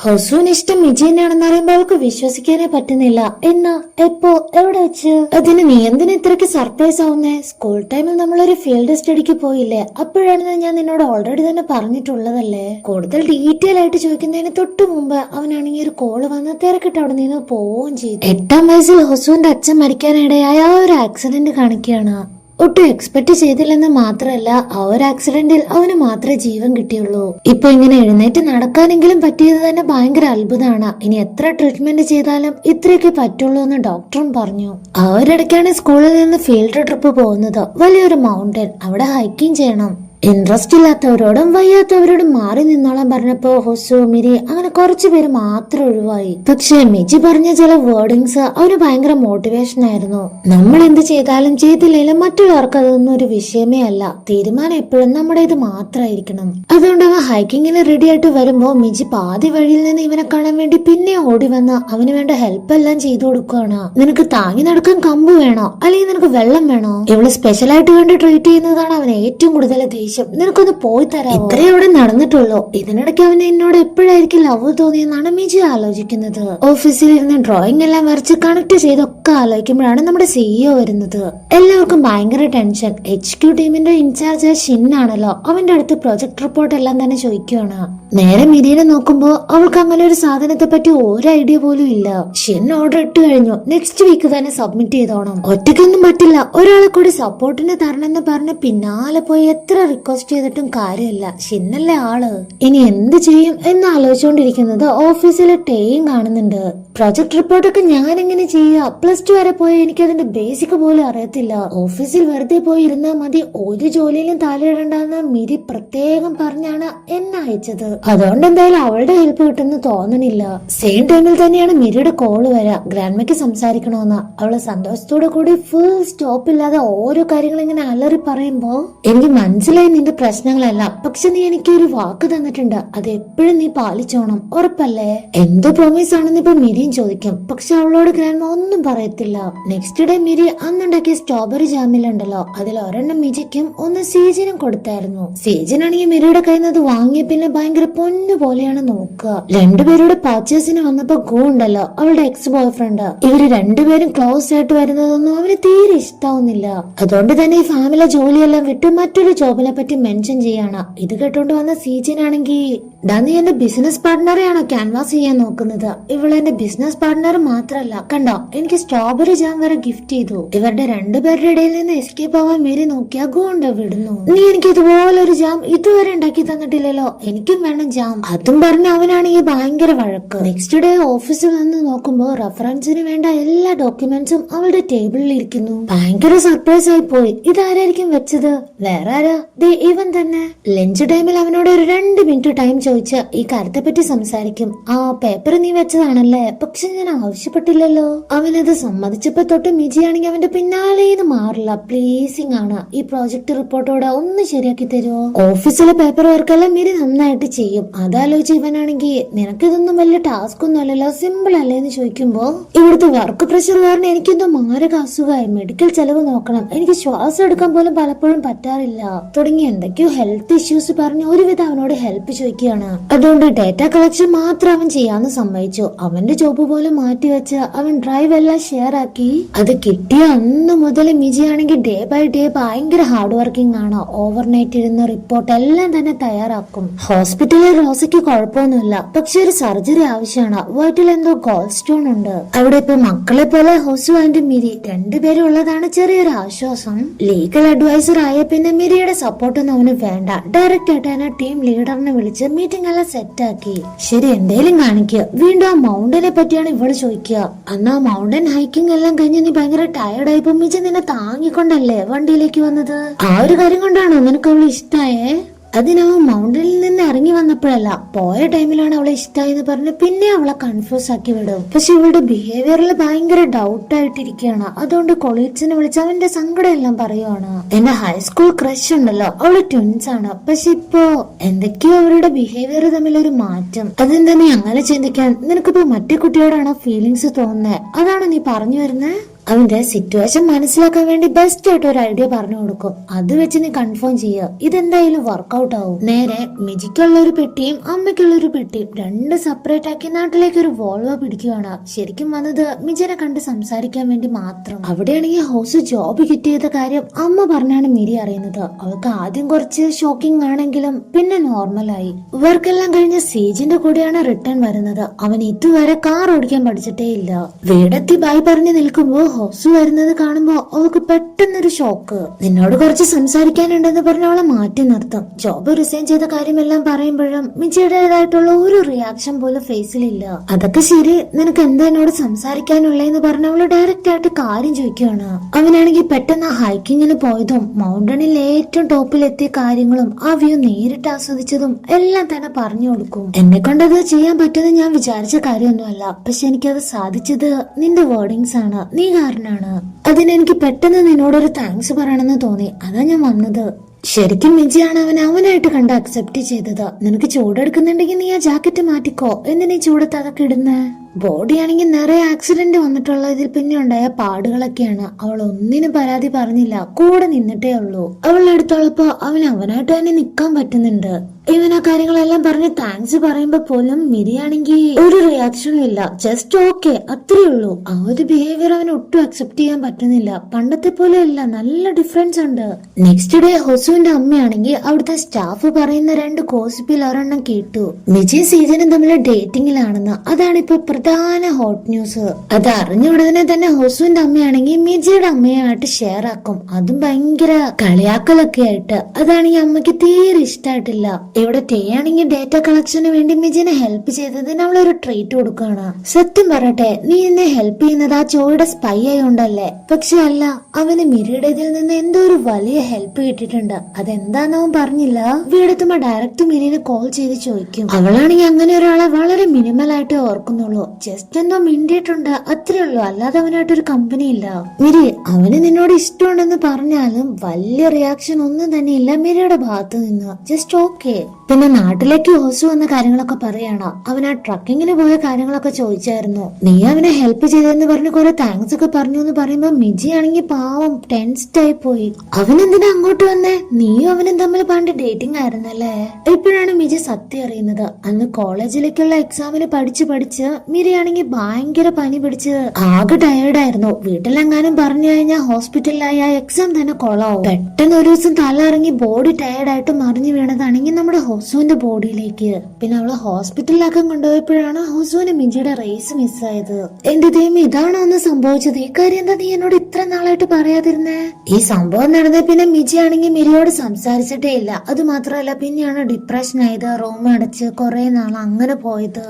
ഹൊസുവിന് ഇഷ്ടം മിജി തന്നെയാണെന്ന് അറിയുമ്പോൾ അവൾക്ക് വിശ്വസിക്കാനേ പറ്റുന്നില്ല. എന്നാ എപ്പോ എവിടെ വെച്ച്? അതിന് നീ എന്തിനാ ഇത്രയ്ക്ക് സർപ്രൈസ് ആവുന്നേ? സ്കൂൾ ടൈമിൽ നമ്മളൊരു ഫീൽഡ് സ്റ്റഡിക്ക് പോയില്ലേ? അപ്പോഴാണെന്ന് ഞാൻ നിന്നോട് ഓൾറെഡി തന്നെ പറഞ്ഞിട്ടുള്ളതല്ലേ. കൂടുതൽ ഡീറ്റെയിൽ ആയിട്ട് ചോദിക്കുന്നതിന് തൊട്ടു മുമ്പ് അവനാണെങ്കിൽ ഒരു കോള് വന്ന് തിരക്കിട്ട് അവിടെ നിന്ന് പോവുകയും ചെയ്തു. 8ാം വയസ്സിൽ ഹൊസുവിന്റെ അച്ഛൻ മരിക്കാനിടയായ ആ ഒരു ആക്സിഡന്റ് കാണിക്കുകയാണ്. ഒട്ടും എക്സ്പെക്ട് ചെയ്തില്ലെന്ന് മാത്രമല്ല, ആ ഒരു ആക്സിഡന്റിൽ അവന് മാത്രമേ ജീവൻ കിട്ടിയുള്ളൂ. ഇപ്പൊ ഇങ്ങനെ എഴുന്നേറ്റ് നടക്കാനെങ്കിലും പറ്റിയത് തന്നെ ഭയങ്കര അത്ഭുതമാണ്. ഇനി എത്ര ട്രീറ്റ്മെന്റ് ചെയ്താലും ഇത്രയൊക്കെ പറ്റുള്ളൂ എന്ന് ഡോക്ടറും പറഞ്ഞു. ആ ഒരിടയ്ക്കാണ് സ്കൂളിൽ നിന്ന് ഫീൽഡ് ട്രിപ്പ് പോകുന്നത്. വലിയൊരു മൗണ്ടൻ, അവിടെ ഹൈക്കിംഗ് ചെയ്യണം. ഇൻട്രസ്റ്റ് ഇല്ലാത്തവരോടും വയ്യാത്തവരോടും മാറി നിന്നോളാൻ പറഞ്ഞപ്പോ ഹൊസു, മിരി അങ്ങനെ കുറച്ചു പേര് മാത്രം ഒഴിവായി. പക്ഷെ മിജി പറഞ്ഞ ചില വേർഡിങ്സ് അവന് ഭയങ്കര മോട്ടിവേഷൻ ആയിരുന്നു. നമ്മൾ എന്ത് ചെയ്താലും ചെയ്തില്ലെങ്കിലും മറ്റുള്ളവർക്ക് അതൊന്നും ഒരു വിഷയമേ അല്ല. തീരുമാനം എപ്പോഴും നമ്മുടെ ഇത് മാത്രമായിരിക്കണം. അതുകൊണ്ട് അവൻ ഹൈക്കിങ്ങിന് റെഡി ആയിട്ട് വരുമ്പോ മിജി പാതി വഴിയിൽ നിന്ന് ഇവനെ കാണാൻ വേണ്ടി പിന്നെ ഓടി വന്ന് അവന് വേണ്ട ഹെൽപ്പ് എല്ലാം ചെയ്തു കൊടുക്കുകയാണ്. നിനക്ക് താങ്ങി നടക്കാൻ കമ്പ് വേണോ, അല്ലെങ്കിൽ നിനക്ക് വെള്ളം വേണോ? ഇവള് സ്പെഷ്യലായിട്ട് കണ്ട് ട്രീറ്റ് ചെയ്യുന്നതാണ് അവന് ഏറ്റവും കൂടുതൽ ദേഷ്യം. നിനക്കൊന്ന് പോയി തരാം. ഇത്രയും അവിടെ നടന്നിട്ടുള്ളൂ. ഇതിനിടയ്ക്ക് അവന് എന്നോട് എപ്പോഴായിരിക്കും ലവ് തോന്നിയെന്നാണ് മിജി ആലോചിക്കുന്നത്. ഓഫീസിൽ ഇരുന്ന് ഡ്രോയിങ് എല്ലാം വരച്ച് കണക്ട് ചെയ്തൊക്കെ ആലോചിക്കുമ്പോഴാണ് നമ്മുടെ സിഇഒ വരുന്നത്. എല്ലാവർക്കും ഭയങ്കര ടെൻഷൻ. HQ ടീമിന്റെ ഇൻചാർജ് ഷിൻ ആണല്ലോ. അവന്റെ അടുത്ത് പ്രൊജക്ട് റിപ്പോർട്ട് എല്ലാം തന്നെ ചോദിക്കുകയാണ്. നേരെ മിരിയെ നോക്കുമ്പോ അവൾക്ക് അങ്ങനെ ഒരു സാധനത്തെ പറ്റി ഒരു ഐഡിയ പോലും ഇല്ല. ഷിൻ ഓർഡർ ഇട്ട് കഴിഞ്ഞു. നെക്സ്റ്റ് വീക്ക് തന്നെ സബ്മിറ്റ് ചെയ്തോണം. ഒറ്റയ്ക്കൊന്നും പറ്റില്ല, ഒരാളെ കൂടി സപ്പോർട്ടിന് തരണമെന്ന് പറഞ്ഞ് പിന്നാലെ പോയി എത്ര റിക്വസ്റ്റ് ചെയ്തിട്ടും കാര്യമില്ല. ഷിന്നല്ലേ ആള്. ഇനി എന്ത് ചെയ്യും എന്ന് ആലോചിച്ചുകൊണ്ടിരിക്കുന്നത് ഓഫീസിലെ ടേയും കാണുന്നുണ്ട്. പ്രൊജക്ട് റിപ്പോർട്ടൊക്കെ ഞാൻ എങ്ങനെ ചെയ്യുക? +2 വരെ പോയ എനിക്ക് അതിന്റെ ബേസിക് പോലും അറിയത്തില്ല. ഓഫീസിൽ വെറുതെ പോയി ഇരുന്നാ മതി, ഒരു ജോലിയിലും തലയിടണ്ടെന്ന് മിരി പ്രത്യേകം പറഞ്ഞാണ് എന്നെ അയച്ചത്. അതുകൊണ്ട് എന്തായാലും അവളുടെ ഹെൽപ്പ് കിട്ടുമെന്ന് തോന്നണില്ല. സെയിം ടൈമിൽ തന്നെയാണ് മിരിയുടെ കോള് വരാ. ഗ്രാൻഡ്മയ്ക്ക് സംസാരിക്കണമെന്ന്. അവള് സന്തോഷത്തോടെ കൂടി ഫുൾ സ്റ്റോപ്പ് ഇല്ലാതെ ഓരോ കാര്യങ്ങൾ ഇങ്ങനെ അലറി പറയുമ്പോ എനിക്ക് മനസ്സിലായി നിന്റെ പ്രശ്നങ്ങളല്ല. പക്ഷെ നീ എനിക്ക് ഒരു വാക്ക് തന്നിട്ടുണ്ട്, അത് എപ്പോഴും നീ പാലിച്ചോണം, ഉറപ്പല്ലേ? എന്ത് പ്രോമിസ് ആണെന്ന് ഇപ്പൊ മിരിയും ചോദിക്കും. പക്ഷെ അവളോട് ഗ്രാൻഡ്മ ഒന്നും പറയത്തില്ല. നെക്സ്റ്റ് ഡേ മിരി അന്നുണ്ടാക്കിയ സ്ട്രോബെറി ജാമിലുണ്ടല്ലോ, അതിൽ ഒരെണ്ണം മിജിക്കും ഒന്ന് സീജിനും കൊടുത്തായിരുന്നു. സീജിനാണെങ്കിൽ മിരിയുടെ കയ്യിൽ നിന്ന് അത് വാങ്ങിയ പിന്നെ ഭയങ്കര പൊന്നു പോലെയാണ് നോക്കുക. രണ്ടുപേരുടെ പർച്ചേസിന് വന്നപ്പോ ഗോ ഉണ്ടല്ലോ, അവളുടെ എക്സ് ബോയ് ഫ്രണ്ട്, ഇവര് രണ്ടുപേരും ക്ലോസ് ആയിട്ട് വരുന്നതൊന്നും അവന് തീരെ ഇഷ്ടാവുന്നില്ല. അതുകൊണ്ട് തന്നെ ഈ ഫാമിലി ജോലിയെല്ലാം വിട്ട് മറ്റൊരു ജോബിനെ പറ്റി മെൻഷൻ ചെയ്യാണ്. ഇത് കേട്ടോണ്ട് വന്ന സീജിനാണെങ്കിൽ, ഡാ നീ എന്റെ ബിസിനസ് പാർട്ട്ണറെയാണോ ക്യാൻവാസ് ചെയ്യാൻ നോക്കുന്നത്? ഇവള് എന്റെ ബിസിനസ് പാർട്ട്ണർ മാത്രല്ല, കണ്ടോ എനിക്ക് സ്ട്രോബെറി ജാം വരെ ഗിഫ്റ്റ് ചെയ്തു. ഇവരുടെ രണ്ടുപേരുടെ ഇടയിൽ നിന്ന് എസ്കേപ്പ് ആവാൻ മേരി നോക്കിയാ ഗോണ്ട വിടുന്നു. നീ എനിക്ക് ഇതുപോലൊരു ജാം ഇതുവരെ ഉണ്ടാക്കി തന്നിട്ടില്ലല്ലോ, എനിക്കും വേണം ജാം. അതും പറഞ്ഞ് അവനാണെങ്കിൽ ഭയങ്കര വഴക്ക്. നെക്സ്റ്റ് ഡേ ഓഫീസിൽ വന്ന് നോക്കുമ്പോ റെഫറൻസിന് വേണ്ട എല്ലാ ഡോക്യുമെന്റ്സും അവളുടെ ടേബിളിൽ ഇരിക്കുന്നു. ഭയങ്കര സർപ്രൈസ് ആയി പോയി. ഇതാരായിരിക്കും വെച്ചത്? വേറെ ആരാ? ദേ ഇവൻ തന്നെ. ലഞ്ച് ടൈമിൽ അവനോട് ഒരു 2 മിനിറ്റ് ടൈം ചോദിച്ച് ഈ കാര്യത്തെ പറ്റി സംസാരിക്കും. ആ പേപ്പർ നീ വെച്ചതാണല്ലേ, പക്ഷെ ഞാൻ ആവശ്യപ്പെട്ടില്ലല്ലോ. അവനത് സമ്മതിച്ചപ്പോ തൊട്ട് മിജിയാണെങ്കിൽ അവന്റെ പിന്നാലേന്ന് മാറില്ല. പ്ലീസിങ് ആണ്. ഈ പ്രോജക്ട് റിപ്പോർട്ടോടെ ഒന്ന് ശരിയാക്കി തരുമോ? ഓഫീസിലെ പേപ്പർ വർക്കെല്ലാം മിരി നന്നായിട്ട് ചെയ്യും. അതാലോചിച്ച് ഇവനാണെങ്കിൽ നിനക്കിതൊന്നും വലിയ ടാസ്ക് ഒന്നും അല്ലല്ലോ, സിമ്പിൾ അല്ലേ എന്ന് ചോദിക്കുമ്പോ ഇവിടുത്തെ വർക്ക് പ്രഷർ കാരണം എനിക്കെന്തോ മാരക അസുഖമായി, മെഡിക്കൽ ചെലവ് നോക്കണം, എനിക്ക് ശ്വാസം എടുക്കാൻ പോലും പലപ്പോഴും പറ്റാറില്ല തുടങ്ങി എന്തൊക്കെയോ ഹെൽത്ത് ഇഷ്യൂസ് പറഞ്ഞ് ഒരുവിധം അവനോട് ഹെൽപ്പ് ചോദിക്കുകയാണ്. അതുകൊണ്ട് ഡേറ്റ കളക്ഷൻ മാത്രം അവൻ ചെയ്യാന്ന് സമ്മതിച്ചു. അവന്റെ ജോബ് പോലും മാറ്റിവെച്ച് അവൻ ഡ്രൈവ് എല്ലാം ഷെയർ ആക്കി. അത് കിട്ടിയ അന്ന് മുതൽ മിജി ആണെങ്കിൽ ഡേ ബൈ ഡേ ഭയങ്കര ഹാർഡ് വർക്കിംഗ് ആണ്. ഓവർനൈറ്റ് ഇരുന്ന് റിപ്പോർട്ട് എല്ലാം തന്നെ തയ്യാറാക്കും. ഹോസ്പിറ്റലിൽ റോസയ്ക്ക് കുഴപ്പമൊന്നുമില്ല, പക്ഷെ ഒരു സർജറി ആവശ്യമാണ്. വയറ്റിൽ എന്തോ ഗോൾ സ്റ്റോൺ ഉണ്ട്. അവിടെ ഇപ്പൊ മക്കളെ പോലെ ഹൊസു ആൻഡ് മിരി രണ്ടുപേരും ഉള്ളതാണ് ചെറിയൊരു ആശ്വാസം. ലീഗൽ അഡ്വൈസർ ആയ പിന്നെ മിരിയുടെ സപ്പോർട്ടൊന്നും അവന് വേണ്ട. ഡയറക്റ്റ് ആയിട്ട് തന്നെ ടീം ലീഡറിനെ വിളിച്ച് മീറ്റിംഗ് എല്ലാം സെറ്റ് ആക്കി. ശരി എന്തേലും കാണിക്കുക. വീണ്ടും ആ മൗണ്ടനെ പറ്റിയാണ് ഇവള് ചോദിക്കുക. അന്ന് ആ മൗണ്ടൻ ഹൈക്കിംഗ് എല്ലാം കഴിഞ്ഞ് നീ ഭയങ്കര ടയർഡായപ്പോ മിജി നിന്നെ താങ്ങിക്കൊണ്ടല്ലേ വണ്ടിയിലേക്ക് വന്നത്? ആ ഒരു കാര്യം കൊണ്ടാണോ നിനക്ക് അവളെ ഇഷ്ടായേ? അതിനവൻ മൗണ്ടനിൽ നിന്ന് ഇറങ്ങി വന്നപ്പോഴല്ല, പോയ ടൈമിലാണ് അവളെ ഇഷ്ടമായെന്ന് പറഞ്ഞ് പിന്നെ അവളെ കൺഫ്യൂസ് ആക്കി വിടും. പക്ഷെ ഇവളുടെ ബിഹേവിയറിൽ ഭയങ്കര ഡൗട്ട് ആയിട്ടിരിക്കുകയാണ്. അതുകൊണ്ട് കൊളീഗ്സിനെ വിളിച്ച് അവന്റെ സങ്കടം എല്ലാം പറയുവാണ്. എന്റെ ഹൈസ്കൂൾ ക്രഷ് ഉണ്ടല്ലോ, അവള് ട്വിൻസ് ആണ്. പക്ഷെ ഇപ്പോ എന്തൊക്കെയോ അവരുടെ ബിഹേവിയർ തമ്മിലൊരു മാറ്റം. അതെന്താ നീ അങ്ങനെ ചിന്തിക്കാൻ? നിനക്കിപ്പോ മറ്റേ കുട്ടിയോടാണോ ഫീലിങ്സ് തോന്നുന്നത്? അതാണോ നീ പറഞ്ഞു വരുന്നത്? അവന്റെ സിറ്റുവേഷൻ മനസ്സിലാക്കാൻ വേണ്ടി ബെസ്റ്റ് ആയിട്ട് ഒരു ഐഡിയ പറഞ്ഞു കൊടുക്കും. അത് വെച്ച് നീ കൺഫേം ചെയ്യുക, ഇതെന്തായാലും വർക്കൗട്ട് ആവും. നേരെ മിജിക്കുള്ള ഒരു പെട്ടിയും അമ്മയ്ക്കുള്ള ഒരു പെട്ടിയും രണ്ട് സെപ്പറേറ്റ് ആക്കി നാട്ടിലേക്ക് ഒരു വോൾവോ പിടിക്കുകയാണ്. ശരിക്കും വന്നത് മിജിനെ കണ്ട് സംസാരിക്കാൻ വേണ്ടി മാത്രം. അവിടെയാണെങ്കിൽ ഹൗസ് ജോബ് കിട്ടിയത് കാര്യം അമ്മ പറഞ്ഞാണ് മിരി അറിയുന്നത്. അവൾക്ക് ആദ്യം കുറച്ച് ഷോക്കിംഗ് ആണെങ്കിലും പിന്നെ നോർമലായി. വർക്കെല്ലാം കഴിഞ്ഞ് സീജിന്റെ കൂടെയാണ് റിട്ടേൺ വരുന്നത്. അവൻ ഇതുവരെ കാർ ഓടിക്കാൻ പഠിച്ചിട്ടേ ഇല്ല. വീടെത്തി ബൈ പറഞ്ഞു നിൽക്കുമ്പോ ഹൗസ് വരുന്നത് കാണുമ്പോ അവൾക്ക് പെട്ടെന്നൊരു ഷോക്ക്. നിന്നോട് കുറച്ച് സംസാരിക്കാനുണ്ടെന്ന് പറഞ്ഞ അവളെ മാറ്റി നിർത്തും. ജോബ് റിസൈൻ ചെയ്ത കാര്യമെല്ലാം പറയുമ്പോഴും മിജിയുടേതായിട്ടുള്ള ഒരു റിയാക്ഷൻ പോലും ഫേസിലില്ല. അതൊക്കെ ശരി, നിനക്ക് എന്താ എന്നോട് സംസാരിക്കാനുള്ളതെന്ന് പറഞ്ഞ അവള് ഡയറക്റ്റ് ആയിട്ട് കാര്യം ചോദിക്കുകയാണ്. അവനാണെങ്കിൽ പെട്ടെന്ന് ഹൈക്കിങ്ങിന് പോയതും മൗണ്ടനിൽ ഏറ്റവും ടോപ്പിലെത്തിയ കാര്യങ്ങളും ആ വ്യൂ നേരിട്ട് ആസ്വദിച്ചതും എല്ലാം തന്നെ പറഞ്ഞു കൊടുക്കും. എന്നെ കൊണ്ടത് ചെയ്യാൻ പറ്റുമെന്ന് ഞാൻ വിചാരിച്ച കാര്യമൊന്നുമല്ല, പക്ഷെ എനിക്കത് സാധിച്ചത് നിന്റെ വേർഡിങ്സ് ആണ്, നീ കാരണാണ്. അതിനെനിക്ക് പെട്ടെന്ന് നിന്നോടൊരു താങ്ക്സ് പറയണമെന്ന് തോന്നി, അതാ ഞാൻ വന്നത്. ശരിക്കും മിജിയാണ് അവനായിട്ട് കണ്ട് അക്സെപ്റ്റ് ചെയ്തത്. നിനക്ക് ചൂടെടുക്കുന്നുണ്ടെങ്കിൽ നീ ആ ജാക്കറ്റ് മാറ്റിക്കോ, എന്തിനീ ചൂടത്ത് അതൊക്കെ ഇടുന്നേ? ബോഡി ആണെങ്കിൽ നിറയെ ആക്സിഡന്റ് വന്നിട്ടുള്ള ഇതിൽ പിന്നെ ഉണ്ടായ പാടുകളൊക്കെയാണ്. അവൾ ഒന്നിനും പരാതി പറഞ്ഞില്ല, കൂടെ നിന്നിട്ടേ ഉള്ളൂ. അവളുടെ അടുത്തുള്ളപ്പോ അവനായിട്ട് തന്നെ നിക്കാൻ പറ്റുന്നുണ്ട്. ഇവൻ ആ കാര്യങ്ങളെല്ലാം പറഞ്ഞ് താങ്ക്സ് പറയുമ്പോ പോലും മിരിയാണെങ്കിൽ ഒരു റിയാക്ഷനും ഇല്ല, ജസ്റ്റ് ഓക്കെ അത്രേ ഉള്ളൂ. ആ ഒരു ബിഹേവിയർ അവന് ഒട്ടും അക്സെപ്റ്റ് ചെയ്യാൻ പറ്റുന്നില്ല. പണ്ടത്തെ പോലെ അല്ല, നല്ല ഡിഫറൻസ് ഉണ്ട്. നെക്സ്റ്റ് ഡേ ഹൊസുവിന്റെ അമ്മയാണെങ്കിൽ അവിടുത്തെ സ്റ്റാഫ് പറയുന്ന രണ്ട് ഗോസിപ്പിൽ ഒരെണ്ണം കേട്ടു. മിജിയും സീജനും തമ്മിൽ ഡേറ്റിംഗിലാണെന്ന്. അതാണ് ഇപ്പൊ പ്രധാന ഹോട്ട് ന്യൂസ്. അത് അറിഞ്ഞ ഉടനെ തന്നെ ഹൊസുവിന്റെ അമ്മയാണെങ്കിൽ മിജിയുടെ അമ്മയുമായിട്ട് ഷെയർ ആക്കും, അതും ഭയങ്കര കളിയാക്കലൊക്കെ ആയിട്ട്. അതാണെങ്കിൽ അമ്മയ്ക്ക് തീരെ ഇഷ്ടമായിട്ടില്ല. ഇവിടെ ടേയാണെങ്കിൽ ഡേറ്റ കളക്ഷന് വേണ്ടി മിജിനെ ഹെൽപ്പ് ചെയ്തതിന് അവളൊരു ട്രീറ്റ് കൊടുക്കുകയാണ്. സത്യം പറയട്ടെ, നീ എന്നെ ഹെൽപ്പ് ചെയ്യുന്നത് ആ ചോയുടെ സ്പൈ ആയോണ്ടല്ലേ? പക്ഷെ അല്ല, അവന് മിരിയുടെ ഇതിൽ നിന്ന് എന്തോ ഒരു വലിയ ഹെൽപ്പ് കിട്ടിയിട്ടുണ്ട്. അതെന്താന്ന് അവൻ പറഞ്ഞില്ല. വീടെത്തുമ്പോ ഡയറക്റ്റ് മിരിനെ കോൾ ചെയ്ത് ചോദിക്കും. അവളാണെങ്കിൽ അങ്ങനെ ഒരാളെ വളരെ മിനിമൽ ആയിട്ട് ഓർക്കുന്നുള്ളൂ, ജസ്റ്റ് എന്തോ മിണ്ടിയിട്ടുണ്ട് അത്രേ ഉള്ളൂ, അല്ലാതെ അവനായിട്ടൊരു കമ്പനി ഇല്ല. മിരി, അവന് നിന്നോട് ഇഷ്ടമുണ്ടെന്ന് പറഞ്ഞാലും വലിയ റിയാക്ഷൻ ഒന്നും തന്നെ ഇല്ല മിരിയുടെ ഭാഗത്ത് നിന്ന്, ജസ്റ്റ് ഓക്കെ. പിന്നെ നാട്ടിലേക്ക് ഹോസ് വന്ന കാര്യങ്ങളൊക്കെ പറയണോ. അവൻ ആ ട്രക്കിങ്ങിന് പോയ കാര്യങ്ങളൊക്കെ ചോദിച്ചായിരുന്നു. നീ അവനെ ഹെൽപ്പ് ചെയ്തെന്ന് പറഞ്ഞ് കുറെ താങ്ക്സ് ഒക്കെ പറഞ്ഞു എന്ന് പറയുമ്പോ മിജി ആണെങ്കിൽ പാവം ടെൻസ്ഡ് ആയി പോയി. അവനെന്തിനാ അങ്ങോട്ട് വന്നേ? നീയും അവനും തമ്മിൽ പണ്ട് ഡേറ്റിംഗ് ആയിരുന്നല്ലേ? ഇപ്പോഴാണ് മിജി സത്യം അറിയുന്നത്. അന്ന് കോളേജിലേക്കുള്ള എക്സാമിന് പഠിച്ച് മിരിയാണെങ്കിൽ ഭയങ്കര പനി പിടിച്ച് ആകെ ടയേർഡായിരുന്നു. വീട്ടിലെങ്ങാനും പറഞ്ഞു കഴിഞ്ഞാൽ ഹോസ്പിറ്റലിലായി ആ എക്സാം തന്നെ കൊളാവും. പെട്ടെന്ന് ഒരു ദിവസം തല ഇറങ്ങി ബോഡി ടയേർഡായിട്ട് മറിഞ്ഞു വീണതാണെങ്കിൽ നമ്മുടെ ഹൊസുവിന്റെ ബോഡിയിലേക്ക്. പിന്നെ അവളെ ഹോസ്പിറ്റലിലാക്കാൻ കൊണ്ടുപോയപ്പോഴാണ് ഹൊസുവിന് മിജിയുടെ റേസ് മിസ്സായത്. എന്റെ ദൈവം, ഇതാണോ ഒന്ന് സംഭവിച്ചത്? ഈ കാര്യം എന്താ നീ എന്നോട് ഇത്ര നാളായിട്ട് പറയാതിരുന്നേ? ഈ സംഭവം നടന്ന പിന്നെ മിജി ആണെങ്കിൽ മിരിയോട് സംസാരിച്ചിട്ടേ ഇല്ല. അത് മാത്രമല്ല പിന്നെയാണ് ഡിപ്രഷൻ ആയത്, റൂം അടച്ച് കുറെ നാൾ അങ്ങനെ പോയത്.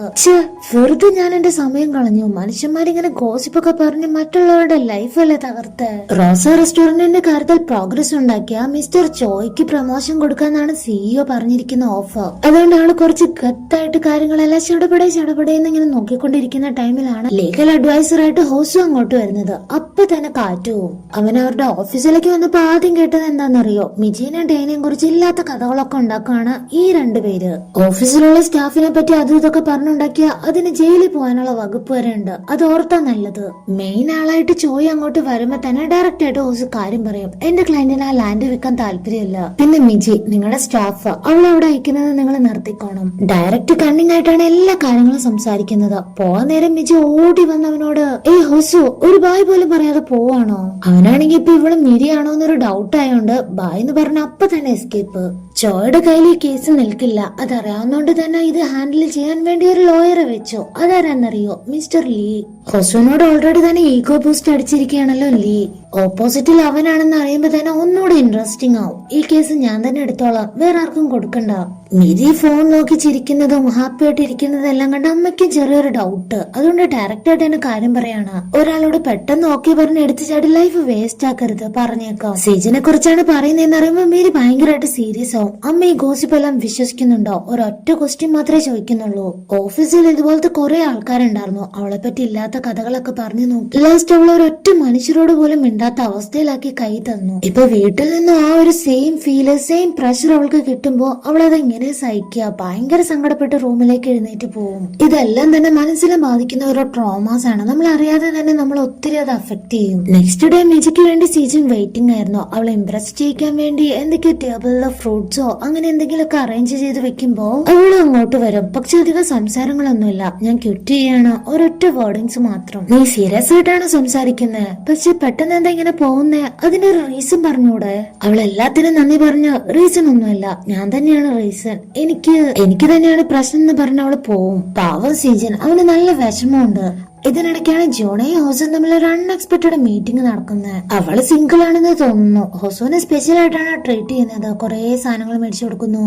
വെറുതെ ഞാൻ എന്റെ സമയം കളഞ്ഞു. മനുഷ്യന്മാരിങ്ങനെ ഗോസിപ്പൊക്കെ പറഞ്ഞ് മറ്റുള്ളവരുടെ ലൈഫ് അല്ലേ തകർത്ത്. റോസ റെസ്റ്റോറന്റിന്റെ കാര്യത്തിൽ പ്രോഗ്രസ് ഉണ്ടാക്കിയ മിസ്റ്റർ ചോയ്ക്ക് പ്രൊമോഷൻ കൊടുക്കാന്നാണ് സിഇഒ പറഞ്ഞിരിക്കുന്ന ഓഫർ. അതുകൊണ്ട് ആള് കുറച്ച് ഗത്തായിട്ട് കാര്യങ്ങളെല്ലാം ചടപടേന്ന് ഇങ്ങനെ നോക്കിക്കൊണ്ടിരിക്കുന്ന ടൈമിലാണ് ലീഗൽ അഡ്വൈസർ ആയിട്ട് ഹോസു അങ്ങോട്ട് വരുന്നത്. അപ്പൊ തന്നെ കാറ്റുപോകും. അവൻ അവരുടെ ഓഫീസിലേക്ക് വന്നപ്പോ ആദ്യം കേട്ടത് എന്താണെന്നറിയോ? മിജിനെയും ഡേനെയും കുറിച്ച് ഇല്ലാത്ത കഥകളൊക്കെ ഉണ്ടാക്കുകയാണ് ഈ രണ്ടുപേര്. ഓഫീസിലുള്ള സ്റ്റാഫിനെ പറ്റി അതും ഇതൊക്കെ പറഞ്ഞുണ്ടാക്കിയ അതിന് ജയിലിൽ പോകാനുള്ള വകുപ്പ് വരെ ഉണ്ട്. അത് ഓർത്താ നല്ലത്. മെയിൻ ആളായിട്ട് ചോയ് അങ്ങോട്ട് വരുമ്പോ തന്നെ ഡയറക്റ്റ് ആയിട്ട് ഹോസ് കാര്യം പറയും. എന്റെ ക്ലയന്റിന് ആ ലാൻഡ് വിൽക്കാൻ താല്പര്യമില്ല. പിന്നെ മിജി, നിങ്ങളുടെ സ്റ്റാഫ് അവളവിടെ അയക്കുന്നത് നിങ്ങൾ നിർത്തിക്കോണം. ഡയറക്റ്റ് കണ്ണിങ് ആയിട്ടാണ് എല്ലാ കാര്യങ്ങളും സംസാരിക്കുന്നത്. പോവാൻ നേരം മിജി ഓടി വന്നവനോട്, ഏയ് ഹൊസു, ഒരു ബായ് പോലും പറയാതെ പോവാണോ? അവനാണെങ്കിൽ ഇപ്പൊ ഇവള് മിരിയാണോ എന്നൊരു ഡൗട്ട് ആയോണ്ട് ബായ് എന്ന് പറഞ്ഞ അപ്പൊ തന്നെ എസ്കേപ്പ്. ചോയുടെ കയ്യിൽ ഈ കേസ് നിൽക്കില്ല. അതറിയാവുന്നോണ്ട് തന്നെ ഇത് ഹാൻഡിൽ ചെയ്യാൻ വേണ്ടി ഒരു ലോയറെ വെച്ചു. അതാരാന്നറിയോ? Mister Lee. ഹൊസുവിനോട് ഓൾറെഡി തന്നെ ഈഗോ ബൂസ്റ്റ് അടിച്ചിരിക്കുകയാണല്ലോ ലീ. ഓപ്പോസിറ്റിൽ അവനാണെന്ന് അറിയുമ്പോ തന്നെ ഒന്നുകൂടെ ഇൻട്രസ്റ്റിംഗ് ആവും. ഈ കേസ് ഞാൻ തന്നെ എടുത്തോളാം, വേറെ ആർക്കും കൊടുക്കണ്ട. മിരി ഫോൺ നോക്കി ചിരിക്കുന്നതും ഹാപ്പി ആയിട്ട് ഇരിക്കുന്നതെല്ലാം കണ്ട് അമ്മയ്ക്കും ചെറിയൊരു ഡൗട്ട്. അതുകൊണ്ട് ഡയറക്റ്റ് ആയിട്ട് തന്നെ കാര്യം പറയാണ്. ഒരാളോട് പെട്ടെന്ന് ഓക്കെ പറഞ്ഞ് എടുത്തു ചാടി ലൈഫ് വേസ്റ്റ് ആക്കരുത്, പറഞ്ഞേക്കാം. സീജനെ കുറിച്ചാണ് പറയുന്നതെന്ന് അറിയുമ്പോ മിരി ഭയങ്കരമായിട്ട് സീരിയസ് ആവും. അമ്മ ഈ ഗോസിപ്പ് എല്ലാം വിശ്വസിക്കുന്നുണ്ടോ? ഒരൊറ്റ ക്വസ്റ്റ്യൻ മാത്രമേ ചോദിക്കുന്നുള്ളൂ. ഓഫീസിൽ ഇതുപോലത്തെ കുറെ ആൾക്കാരുണ്ടായിരുന്നു. അവളെ പറ്റി ഇല്ലാത്ത കഥകളൊക്കെ പറഞ്ഞു നോക്കി ലാസ്റ്റ് അവൾ ഒരൊറ്റ മനുഷ്യരോട് പോലും മിണ്ടാത്ത അവസ്ഥയിലാക്കി കൈ തന്നു. ഇപ്പൊ വീട്ടിൽ നിന്നും ആ ഒരു സെയിം ഫീല്, സെയിം പ്രഷർ അവൾക്ക് കിട്ടുമ്പോ അവളത് എങ്ങനെ എങ്ങനെ സഹിക്കുക, ഭയങ്കര സങ്കടപ്പെട്ട് റൂമിലേക്ക് എഴുന്നേറ്റ് പോകും. ഇതെല്ലാം തന്നെ മനസ്സിനെ ബാധിക്കുന്ന ഓരോ ട്രോമാസ് ആണ്. നമ്മൾ അറിയാതെ തന്നെ നമ്മൾ ഒത്തിരി അത് അഫക്ട് ചെയ്യും. നെക്സ്റ്റ് ഡേ മിജിക്ക് വേണ്ടി സീജൻ വെയിറ്റിംഗ് ആയിരുന്നു. അവളെ ഇംപ്രസ് ചെയ്യിക്കാൻ വേണ്ടി എന്തൊക്കെയോ ടേബിളിലെ ഫ്രൂട്ട്സോ അങ്ങനെ എന്തെങ്കിലുമൊക്കെ അറേഞ്ച് ചെയ്ത് വെക്കുമ്പോ അവള് അങ്ങോട്ട് വരും. പക്ഷെ അധികം സംസാരങ്ങളൊന്നുമില്ല. ഞാൻ ക്വിറ്റ് ചെയ്യാണ്, ഒരൊറ്റ വേർഡിങ്സ് മാത്രം. നീ സീരിയസ് ആയിട്ടാണ് സംസാരിക്കുന്നത്, പക്ഷെ പെട്ടെന്ന് എന്താ ഇങ്ങനെ പോകുന്നേ? അതിന്റെ ഒരു റീസൺ പറഞ്ഞൂടെ? അവൾ എല്ലാത്തിനും നന്ദി പറഞ്ഞു. റീസൺ ഒന്നുമില്ല, ഞാൻ തന്നെയാണ് റീസൺ, എനിക്ക് തന്നെയാണ് പ്രശ്നം എന്ന് പറഞ്ഞ അവള് പോവും. പാവം സീജൻ, അവന് നല്ല വിഷമമുണ്ട്. ഇതിനിടയ്ക്കാണ് ജോണയും ഹോസും തമ്മിൽ ഒരു അൺഎക്സ്പെക്ടഡ് മീറ്റിംഗ് നടക്കുന്നത്. അവള് സിംഗിൾ ആണെന്ന് തോന്നുന്നു. ഹോസുവിനെ സ്പെഷ്യൽ ആയിട്ടാണ് ട്രീറ്റ് ചെയ്യുന്നത്. കുറെ സാധനങ്ങൾ മേടിച്ചു കൊടുക്കുന്നു.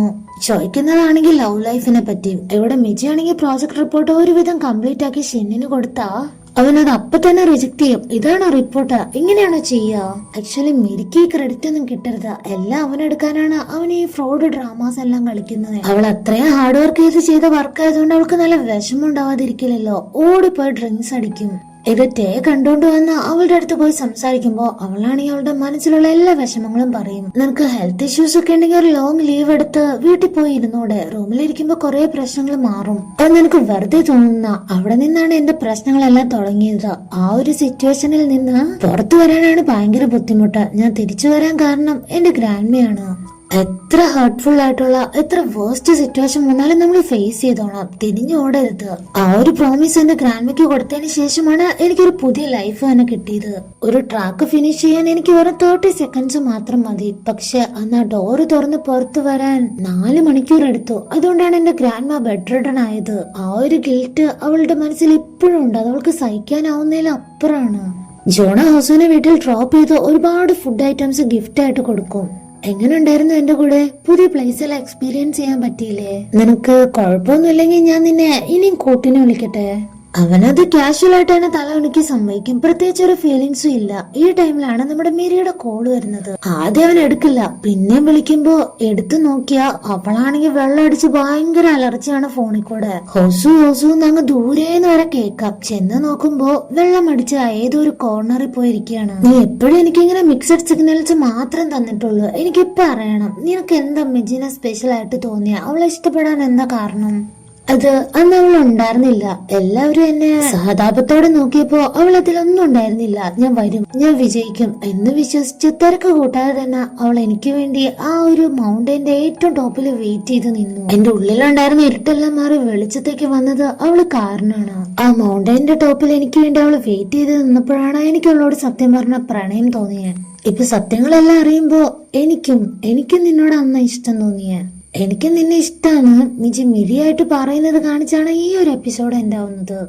ചോദിക്കുന്നതാണെങ്കിൽ ലവ് ലൈഫിനെ പറ്റി. ഇവിടെ മിജി ആണെങ്കിൽ പ്രോജക്ട് റിപ്പോർട്ട് ഒരുവിധം കംപ്ലീറ്റ് ആക്കി ഷിന്നിന് കൊടുത്താ അവനത് അപ്പൊ തന്നെ റിജക്ട് ചെയ്യും. ഇതാണോ റിപ്പോർട്ട്? ഇങ്ങനെയാണോ ചെയ്യുക? ആക്ച്വലി മിരിക്ക് ഈ ക്രെഡിറ്റ് ഒന്നും കിട്ടരുത്. എല്ലാം അവനെടുക്കാനാണ് അവൻ ഈ ഫ്രോഡ് ഡ്രാമാസ് എല്ലാം കളിക്കുന്നത്. അവൾ അത്രയും ഹാർഡ് വർക്ക് ചെയ്ത വർക്ക് ആയതുകൊണ്ട് അവൾക്ക് നല്ല വിഷമം ഉണ്ടാവാതിരിക്കില്ലല്ലോ. ഓടിപ്പോയി ഡ്രിങ്ക്സ് അടിക്കും. ഇത് ടേ കണ്ടോണ്ട് വന്ന് അവളുടെ അടുത്ത് പോയി സംസാരിക്കുമ്പോ അവളാണെങ്കിൽ അവളുടെ മനസ്സിലുള്ള എല്ലാ വിഷമങ്ങളും പറയും. നിനക്ക് ഹെൽത്ത് ഇഷ്യൂസ് ഒക്കെ ഉണ്ടെങ്കിൽ ഒരു ലോങ് ലീവ് എടുത്ത് വീട്ടിൽ പോയി ഇരുന്നോടെ. റൂമിലിരിക്കുമ്പോ കുറെ പ്രശ്നങ്ങൾ മാറും. അത് നിനക്ക് വെറുതെ തോന്നുന്ന. അവിടെ നിന്നാണ് എന്റെ പ്രശ്നങ്ങളെല്ലാം തുടങ്ങിയത്. ആ ഒരു സിറ്റുവേഷനിൽ നിന്ന് പുറത്തു വരാനാണ് ഭയങ്കര ബുദ്ധിമുട്ട്. ഞാൻ തിരിച്ചു വരാൻ കാരണം എന്റെ ഗ്രാൻഡ്മയാണ്. എത്ര ഹേർട്ട്ഫുൾ ആയിട്ടുള്ള എത്ര വേസ്റ്റ് സിറ്റുവേഷൻ വന്നാലും നമ്മൾ ഫേസ് ചെയ്തോണം, തിരിഞ്ഞോടരുത്. ആ ഒരു പ്രോമിസ് എന്റെ ഗ്രാൻഡ്മയ്ക്ക് കൊടുത്തതിന് ശേഷമാണ് എനിക്കൊരു പുതിയ ലൈഫ് തന്നെ കിട്ടിയത്. ഒരു ട്രാക്ക് ഫിനിഷ് ചെയ്യാൻ എനിക്ക് വെറും 30 സെക്കൻഡ്സ് മാത്രം മതി. പക്ഷെ അന്ന് ആ ഡോറ് തുറന്ന് പുറത്തു വരാൻ 4 മണിക്കൂർ എടുത്തു. അതുകൊണ്ടാണ് എന്റെ ഗ്രാൻഡ്മ ബെഡ് റിഡൺ ആയത്. ആ ഒരു ഗിൽറ്റ് അവളുടെ മനസ്സിൽ ഇപ്പോഴും ഉണ്ട്. അത് അവൾക്ക് സഹിക്കാനാവുന്നതിലും അപ്പുറമാണ്. ജോണ ഹോസുവിനെ വീട്ടിൽ ഡ്രോപ്പ് ചെയ്ത് ഒരുപാട് ഫുഡ് ഐറ്റംസ് ഗിഫ്റ്റ് ആയിട്ട് കൊടുക്കും. എങ്ങനെ ഉണ്ടായിരുന്നു എന്റെ കൂടെ? പുതിയ പ്ലേസെല്ലാം എക്സ്പീരിയൻസ് ചെയ്യാൻ പറ്റിയില്ലേ? നിനക്ക് കുഴപ്പമൊന്നുമില്ലെങ്കിൽ ഞാൻ നിന്നെ ഇനിയും കൂട്ടിനെ വിളിക്കട്ടെ? അവനത് കാഷ്വൽ ആയിട്ട് തന്നെ തല ഉണക്കി സമ്മതിക്കും. പ്രത്യേകിച്ച് ഒരു ഫീലിങ്സും ഇല്ല. ഈ ടൈമിലാണ് നമ്മുടെ മിരിയുടെ കോള് വരുന്നത്. ആദ്യം അവൻ എടുക്കില്ല. പിന്നെയും വിളിക്കുമ്പോ എടുത്തു നോക്കിയാ അവളാണെങ്കിൽ വെള്ളം അടിച്ച് ഭയങ്കര അലർച്ചയാണ് ഫോണിൽ കൂടെ. ഹോസു അങ്ങ് ദൂരേന്ന് വരെ കേക്കാം. ചെന്ന് നോക്കുമ്പോ വെള്ളം അടിച്ച് ഏതോ ഒരു കോർണറിൽ പോയിരിക്കുകയാണ്. നീ എപ്പോഴും എനിക്കിങ്ങനെ മിക്സഡ് സിഗ്നൽസ് മാത്രം തന്നിട്ടുള്ളൂ. എനിക്കിപ്പോ അറിയണം, നിനക്ക് എന്താ മിജിനെ സ്പെഷ്യൽ ആയിട്ട് തോന്നിയ? അവളെ ഇഷ്ടപ്പെടാൻ എന്താ കാരണം? അത് അന്ന് അവൾ ഉണ്ടായിരുന്നില്ല. എല്ലാവരും എന്നെ സഹതാപത്തോടെ നോക്കിയപ്പോ അവൾ അതിലൊന്നും ഉണ്ടായിരുന്നില്ല. ഞാൻ വരും, ഞാൻ വിജയിക്കും എന്ന് വിശ്വസിച്ച് തിരക്ക് കൂട്ടാതെ തന്നെ അവൾ എനിക്ക് വേണ്ടി ആ ഒരു മൗണ്ടന്റെ ഏറ്റവും ടോപ്പിൽ വെയിറ്റ് ചെയ്ത് നിന്നു. എന്റെ ഉള്ളിലുണ്ടായിരുന്ന ഇരുട്ടെല്ലാം മാറി വെളിച്ചത്തേക്ക് വന്നത് അവള് കാരണമാണ്. ആ മൗണ്ടന്റെ ടോപ്പിൽ എനിക്ക് വേണ്ടി അവള് വെയിറ്റ് ചെയ്ത് നിന്നപ്പോഴാണ് എനിക്ക് അവളോട് സത്യം പറഞ്ഞ പ്രണയം തോന്നിയത്. ഇപ്പൊ സത്യങ്ങളെല്ലാം അറിയുമ്പോ എനിക്കും നിന്നോട് അന്ന് ഇഷ്ടം തോന്നിയ. എനിക്ക് നിന്നെ ഇഷ്ടമാണ് മിജി മിരിയായിട്ട് പറയുന്നത് കാണിച്ചാണ് ഈ ഒരു എപ്പിസോഡ് എൻഡ് ആവുന്നത്.